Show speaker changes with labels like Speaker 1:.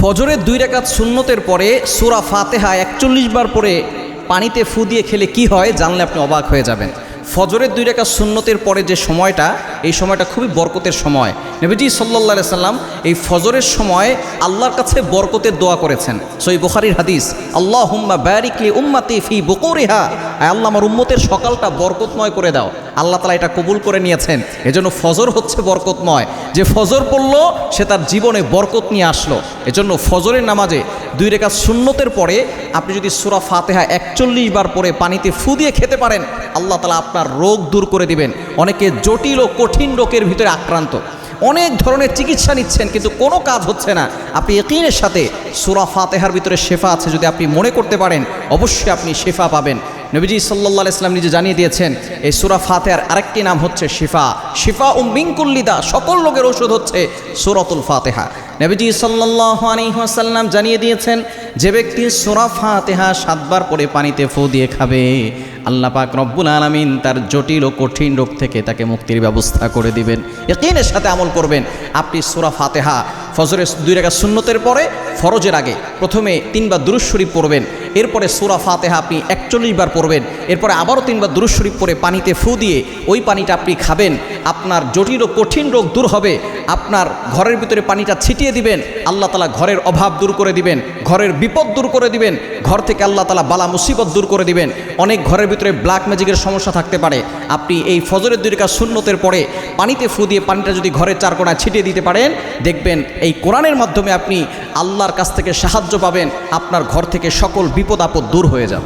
Speaker 1: ফজরের 2 রাকাত সুন্নতের পরে সূরা ফাতিহা 41 বার পরে পানিতে ফু দিয়ে খেলে কি হয় জানলে আপনি অবাক হয়ে যাবেন। ফজরের 2 রাকাত সুন্নতের পরে যে সময়টা, এই সময়টা খুবই বরকতের সময়। নবীজি সাল্লাল্লাহু আলাইহি সাল্লাম এই ফজরের সময় আল্লাহর কাছে বরকতের দোয়া করেছেন। সহিহ বুখারীর হাদিস, আল্লাহুম্মা বারিক লি উম্মতি ফি বুকুরিহা, আল্লাহ আমার উম্মতের সকালটা বরকতময় করে দাও। আল্লাহ তাআলা এটা কবুল করে নিয়েছেন। এজন্য ফজর হচ্ছে বরকতময়। যে ফজর পড়ল সে তার জীবনে বরকত নিয়ে আসলো। এজন্য ফজরের নামাজে 2 রাকাত সুন্নতের পরে আপনি যদি সূরা ফাতিহা 41 বার পরে পানিতে ফু দিয়ে খেতে পারেন, আল্লাহ তাআলা আপনার রোগ দূর করে দিবেন। অনেকে জটিল ও কঠিন রোগের ভিতরে আক্রান্ত, অনেক ধরনের চিকিৎসা নিচ্ছেন কিন্তু কোনো কাজ হচ্ছে না। আপনি ইয়াকিনের সাথে সূরা ফাতিহার ভিতরে শেফা আছে যদি আপনি মনে করতে পারেন, অবশ্যই আপনি শেফা পাবেন। নবীজি সাল্লাল্লাহু আলাইহি সাল্লাম নিজে জানিয়ে দিয়েছেন এই সূরা ফাতিহার আরেকটি নাম হচ্ছে শিফা। শিফা মিন কুল্লি দা, সকল রোগের ঔষধ হচ্ছে সূরাতুল ফাতিহা। নবীজি সাল্লাল্লাহু আলাইহি ওয়াসাল্লাম জানিয়ে দিয়েছেন যে ব্যক্তি সূরা ফাতিহা 7 বার পরে পানিতে ফু দিয়ে খাবে, আল্লাহ পাক রব্বুল আলামিন তার জটিল ও কঠিন রোগ থেকে তাকে মুক্তির ব্যবস্থা করে দিবেন। ইয়াকিনের সাথে আমল করবেন। আপনি সূরা ফাতিহা ফজরের 2 রাকাত সুন্নতের পরে ফরজের আগে প্রথমে 3 বার দুরূদ শরীফ পড়বেন, এরপরে সূরা ফাতিহা আপনি 41 বার পড়বেন, এরপরে আবারও 3 বার দুরূদ শরীফ পড়ে পানিতে ফু দিয়ে ওই পানিটা আপনি খাবেন। আপনার জটিল ও কঠিন রোগ দূর হবে। আপনার ঘরের ভিতরে পানিটা ছিটিয়ে দিবেন, আল্লাহ তাআলা ঘরের অভাব দূর করে দিবেন, ঘরের বিপদ দূর করে দিবেন, ঘর থেকে আল্লাহ তাআলা বালা মুসিবত দূর করে দিবেন। অনেক ঘরের ভিতরে ব্ল্যাক ম্যাজিকের সমস্যা থাকতে পারে, আপনি এই ফজরের 2 রাকাত সুন্নতের পরে পানিতে ফু দিয়ে পানিটা যদি ঘরের 4 কোণায় ছিটিয়ে দিতে পারেন, দেখবেন এই কোরআনের মাধ্যমে আপনি আল্লাহর কাছ থেকে সাহায্য পাবেন। আপনার ঘর থেকে সকল বিপদ আপদ দূর হয়ে যাবে।